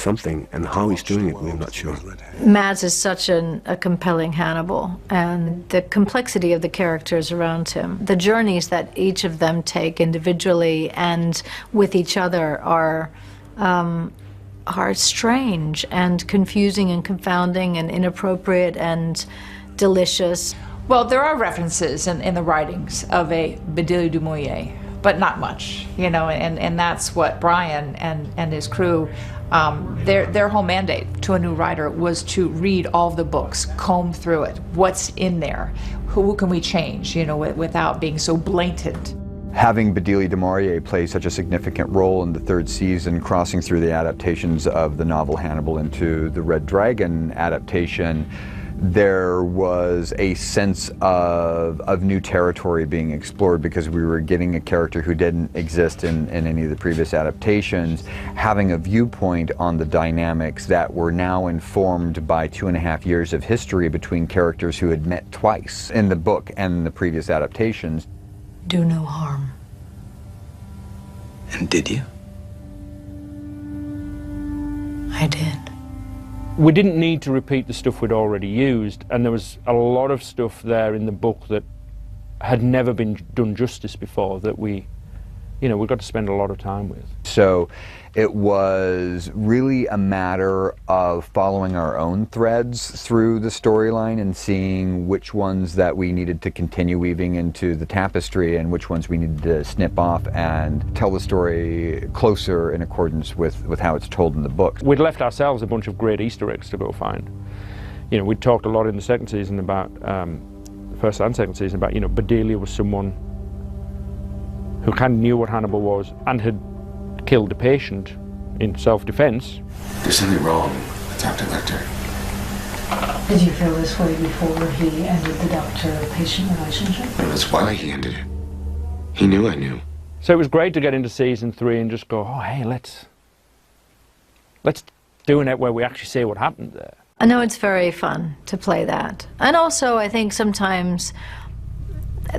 something, and how he's doing it, we're not sure. Mads is such a compelling Hannibal, and the complexity of the characters around him, the journeys that each of them take individually and with each other are strange and confusing and confounding and inappropriate and delicious. Well, there are references in the writings of a Bedelia du Maurier, but not much, you know, and that's what Brian and his crew, their whole mandate to a new writer was to read all of the books, comb through it, what's in there, who can we change, you know, without being so blatant. Having Bedelia du Maurier play such a significant role in the third season, crossing through the adaptations of the novel Hannibal into the Red Dragon adaptation, there was a sense of new territory being explored because we were getting a character who didn't exist in any of the previous adaptations, having a viewpoint on the dynamics that were now informed by 2.5 years of history between characters who had met twice in the book and the previous adaptations. Do no harm. And did you? I did. We didn't need to repeat the stuff we'd already used, and there was a lot of stuff there in the book that had never been done justice before that we got to spend a lot of time with. So it was really a matter of following our own threads through the storyline and seeing which ones that we needed to continue weaving into the tapestry and which ones we needed to snip off and tell the story closer in accordance with how it's told in the book. We'd left ourselves a bunch of great Easter eggs to go find. You know, we'd talked a lot in the second season about, the first and second season about, you know, Bedelia was someone who kind of knew what Hannibal was and had killed a patient in self-defense. There's something wrong with Dr. Lecter. Did you feel this way before he ended the doctor-patient relationship? Well, that's why he ended it. He knew I knew. So it was great to get into season 3 and just go, oh, hey, let's do it where we actually say what happened there. I know it's very fun to play that. And also, I think sometimes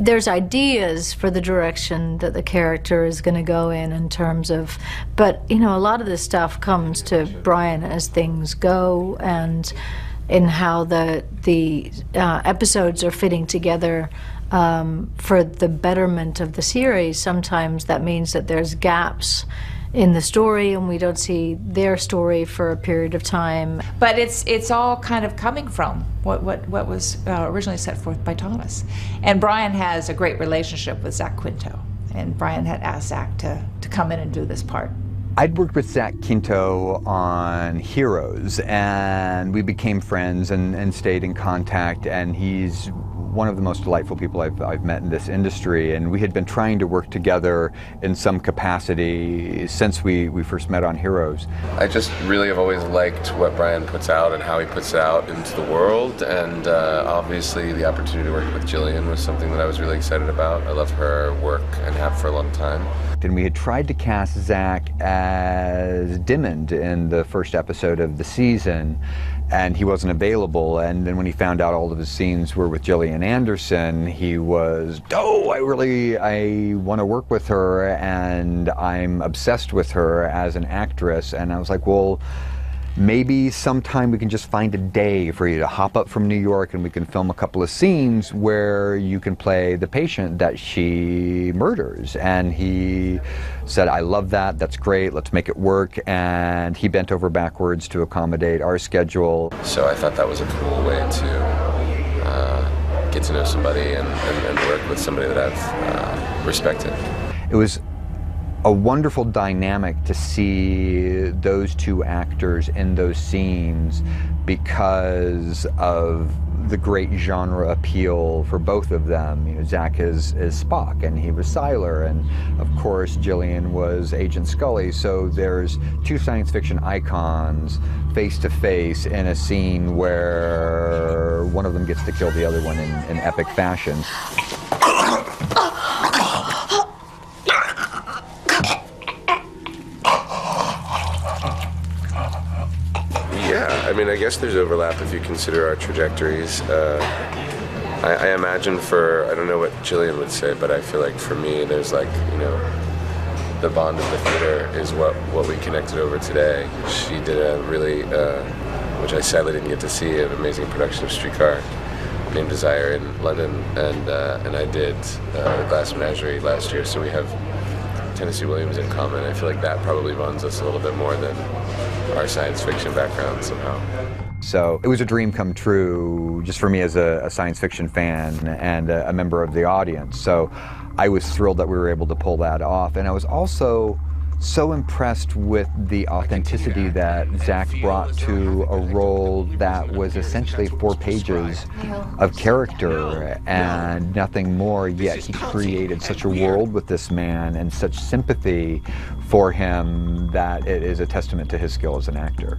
there's ideas for the direction that the character is going to go in terms of, but you know, a lot of this stuff comes to Brian as things go and in how the episodes are fitting together for the betterment of the series. Sometimes that means that there's gaps in the story and we don't see their story for a period of time. But it's all kind of coming from what was originally set forth by Thomas. And Brian has a great relationship with Zach Quinto, and Brian had asked Zach to come in and do this part. I'd worked with Zach Quinto on Heroes, and we became friends and stayed in contact, and he's one of the most delightful people I've met in this industry, and we had been trying to work together in some capacity since we first met on Heroes. I just really have always liked what Brian puts out and how he puts it out into the world, and obviously the opportunity to work with Gillian was something that I was really excited about. I love her work and have for a long time. And we had tried to cast Zach as Dimmond in the first episode of the season, and he wasn't available. And then when he found out all of his scenes were with Gillian Anderson, he was, oh, I want to work with her, and I'm obsessed with her as an actress. And I was like, well, maybe sometime we can just find a day for you to hop up from New York and we can film a couple of scenes where you can play the patient that she murders. And he said, I love that, that's great, let's make it work. And he bent over backwards to accommodate our schedule. So I thought that was a cool way to get to know somebody and work with somebody that I've respected. It was a wonderful dynamic to see those two actors in those scenes because of the great genre appeal for both of them. You know, Zach is Spock and he was Siler, and of course Gillian was Agent Scully. So there's two science fiction icons face to face in a scene where one of them gets to kill the other one in epic fashion. Yeah, I mean, I guess there's overlap if you consider our trajectories. I imagine I don't know what Gillian would say, but I feel like for me, there's like, you know, the bond of the theater is what we connected over today. She did a really, which I sadly didn't get to see, an amazing production of Streetcar Named Desire in London, and I did The Glass Menagerie last year, so we have Tennessee Williams in common. I feel like that probably bonds us a little bit more than our science fiction background somehow. So it was a dream come true just for me as a science fiction fan and a member of the audience. So I was thrilled that we were able to pull that off. And I was also so impressed with the authenticity that Zach brought to a role that was essentially 4 pages of character and nothing more, yet he created such a world with this man and such sympathy for him that it is a testament to his skill as an actor.